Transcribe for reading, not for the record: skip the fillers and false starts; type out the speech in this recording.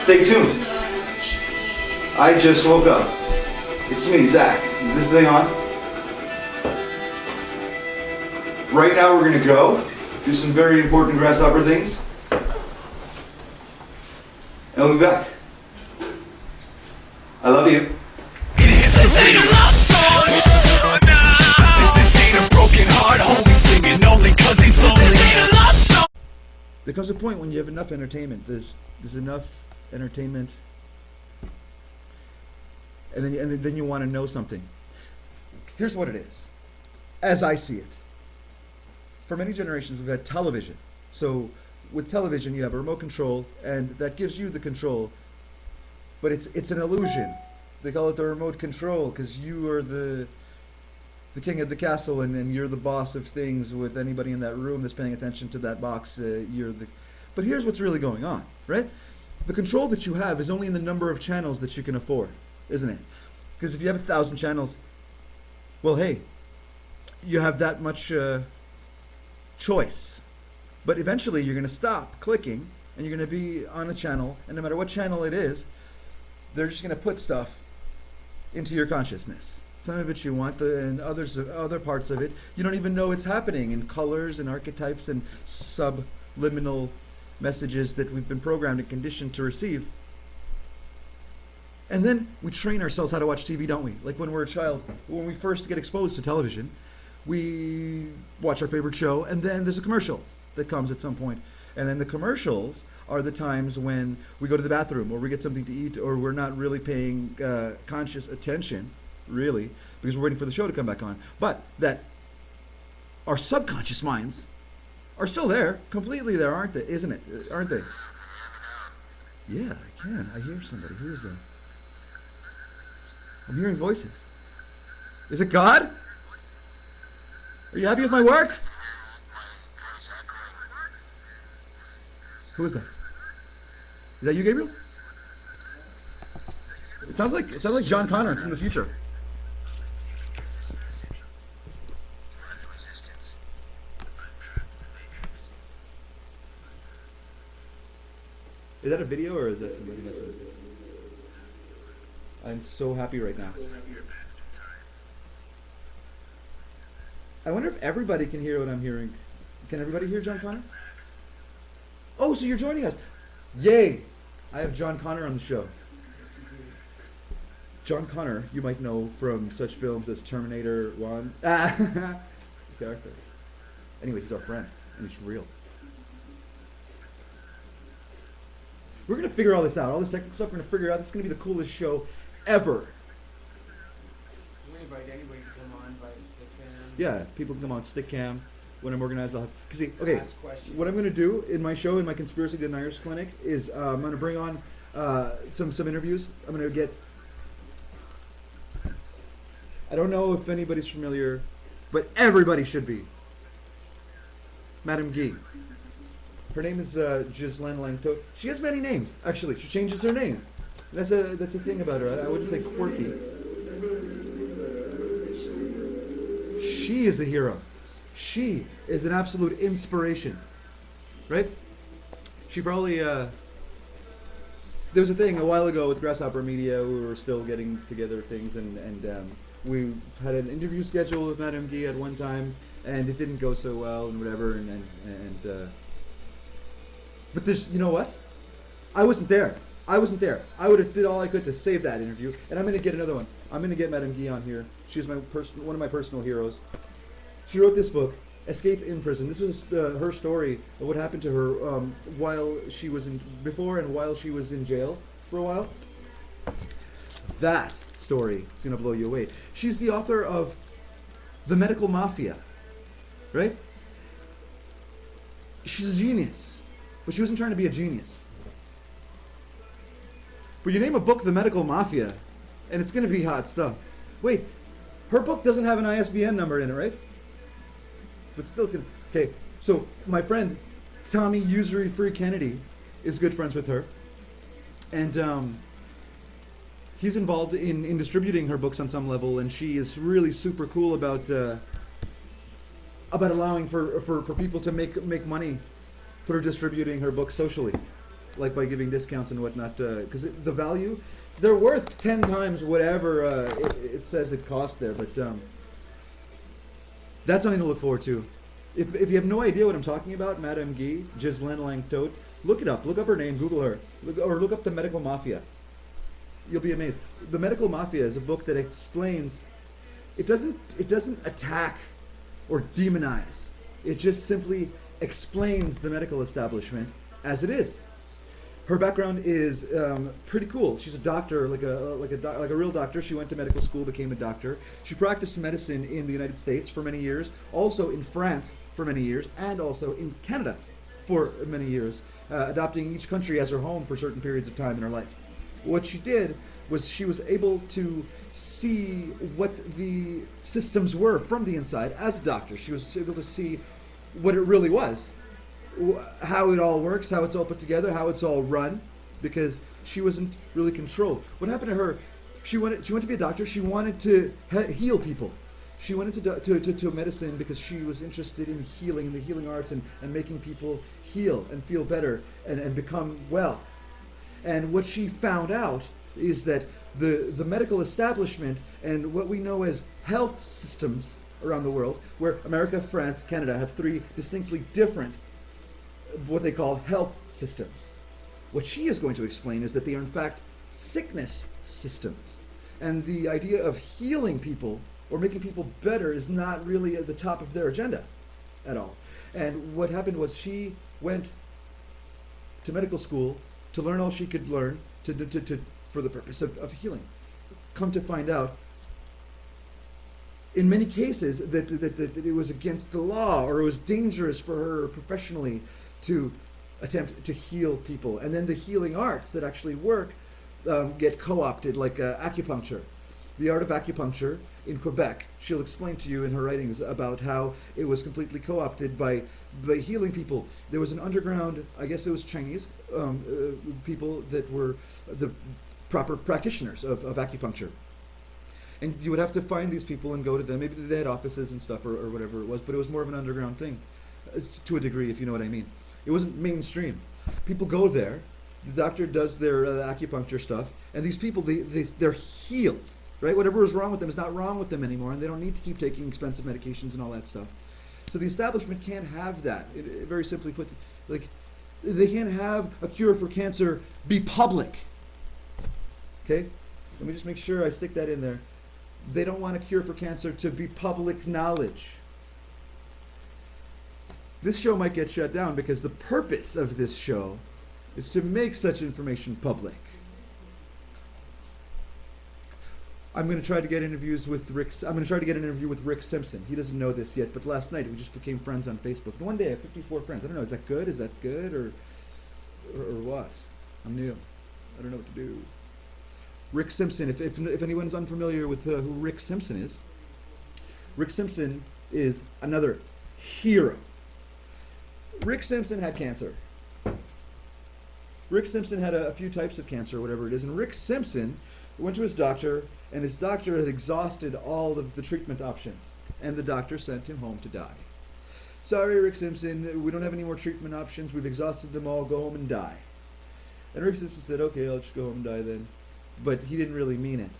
Stay tuned. I just woke up. It's me, Zach. Is this thing on? Right now we're gonna go do some very important grasshopper things. And we'll be back. I love you. This ain't a love song. This ain't a broken heart. Homie singing only 'cause he's lonely. This ain't a love song. There comes a point when you have enough entertainment. There's enough entertainment, and then you want to know something. Here's what it is, as I see it. For many generations, we've had television. So with television, you have a remote control, and that gives you the control. But it's an illusion. They call it the remote control because you are the king of the castle, and you're the boss of things. With anybody in that room that's paying attention to that box, you're the. But here's what's really going on, right? The control that you have is only in the number of channels that you can afford, isn't it? Because if you have 1,000 channels, well, hey, you have that much choice. But eventually you're going to stop clicking, and you're going to be on a channel, and no matter what channel it is, they're just going to put stuff into your consciousness. Some of it you want, and other parts of it, you don't even know it's happening in colors and archetypes and subliminal messages that we've been programmed and conditioned to receive. And then we train ourselves how to watch TV, don't we? Like when we're a child, when we first get exposed to television, we watch our favorite show, and then there's a commercial that comes at some point. And then the commercials are the times when we go to the bathroom, or we get something to eat, or we're not really paying conscious attention, really, because we're waiting for the show to come back on. But that our subconscious minds are still there, completely there, aren't they? Isn't it? Aren't they? Yeah, I can. I hear somebody. Who is that? I'm hearing voices. Is it God? Are you happy with my work? Who is that? Is that you, Gabriel? It sounds like John Connor from the future. Is that a video or is that somebody messing with it? I'm so happy right now. I wonder if everybody can hear what I'm hearing. Can everybody hear John Connor? Oh, so you're joining us. Yay! I have John Connor on the show. John Connor, you might know from such films as Terminator 1. Character. Anyway, he's our friend, and he's real. We're going to figure all this out. All this technical stuff, we're going to figure out. This is going to be the coolest show ever. We invite anybody to come on by Stickcam. Yeah, people can come on Stickcam. When I'm organized, I'll have... See, okay, Ask questions. what I'm going to do in my show, in my Conspiracy Deniers Clinic, is I'm going to bring on some interviews. I'm going to get... I don't know if anybody's familiar, but everybody should be. Madame Guy. Her name is Ghislaine Langto. She has many names, actually. She changes her name. That's a thing about her. I wouldn't say quirky. She is a hero. She is an absolute inspiration, right? She probably, there was a thing a while ago with Grasshopper Media. We were still getting together things, and we had an interview scheduled with Madame Guy at one time, and it didn't go so well, and whatever, but there's, you know what? I wasn't there. I would have did all I could to save that interview, and I'm going to get another one. I'm going to get Madame Guy on here. She's one of my personal heroes. She wrote this book, Escape in Prison. This was her story of what happened to her while she was while she was in jail for a while. That story is going to blow you away. She's the author of The Medical Mafia, right? She's a genius, but she wasn't trying to be a genius. But you name a book The Medical Mafia, and it's going to be hot stuff. Wait, her book doesn't have an ISBN number in it, right? But still, it's going to... Okay, so my friend Tommy Usury Free Kennedy is good friends with her. And he's involved in distributing her books on some level, and she is really super cool about allowing for people to make money through distributing her books socially. like by giving discounts and whatnot, because the value, they're worth 10 times whatever it says it costs there. But that's something to look forward to. If you have no idea what I'm talking about, Madame Guy, Ghislaine Langtot, look it up. Look up her name, Google her, or look up The Medical Mafia. You'll be amazed. The Medical Mafia is a book that explains. It doesn't attack or demonize. It just simply explains the medical establishment as it is. Her background is pretty cool. She's a doctor, like a real doctor. She went to medical school, became a doctor. She practiced medicine in the United States for many years, also in France for many years, and also in Canada for many years, adopting each country as her home for certain periods of time in her life. What she did was she was able to see what the systems were from the inside as a doctor. She was able to see what it really was, how it all works, how it's all put together, how it's all run, because she wasn't really controlled. What happened to her? She wanted to be a doctor. She wanted to heal people. She went into medicine because she was interested in healing, in the healing arts, and making people heal and feel better and become well. And what she found out is that the medical establishment and what we know as health systems around the world, where America, France, Canada have three distinctly different, what they call health systems. What she is going to explain is that they are in fact sickness systems. And the idea of healing people or making people better is not really at the top of their agenda at all. And what happened was she went to medical school to learn all she could learn for the purpose of healing. Come to find out, in many cases, that it was against the law or it was dangerous for her professionally to attempt to heal people. And then the healing arts that actually work get co-opted, like acupuncture. The art of acupuncture in Quebec, she'll explain to you in her writings about how it was completely co-opted by healing people. There was an underground, I guess it was Chinese people that were the proper practitioners of acupuncture. And you would have to find these people and go to them. Maybe they had offices and stuff or whatever it was, but it was more of an underground thing, to a degree, if you know what I mean. It wasn't mainstream. People go there, the doctor does their acupuncture stuff, and these people, they're healed. Right? Whatever is wrong with them is not wrong with them anymore, and they don't need to keep taking expensive medications and all that stuff. So the establishment can't have that. It very simply put, like, they can't have a cure for cancer be public. Okay? Let me just make sure I stick that in there. They don't want a cure for cancer to be public knowledge. This show might get shut down because the purpose of this show is to make such information public. I'm going to try to get interviews with Rick. I'm going to try to get an interview with Rick Simpson. He doesn't know this yet, but last night we just became friends on Facebook. And one day I have 54 friends. I don't know. Is that good? Is that good or what? I'm new. I don't know what to do. Rick Simpson. If anyone's unfamiliar with who Rick Simpson is, Rick Simpson is another hero. Rick Simpson had cancer. Rick Simpson had a few types of cancer, or whatever it is, and Rick Simpson went to his doctor, and his doctor had exhausted all of the treatment options, and the doctor sent him home to die. Sorry, Rick Simpson, we don't have any more treatment options. We've exhausted them all. Go home and die. And Rick Simpson said, okay, I'll just go home and die then. But he didn't really mean it.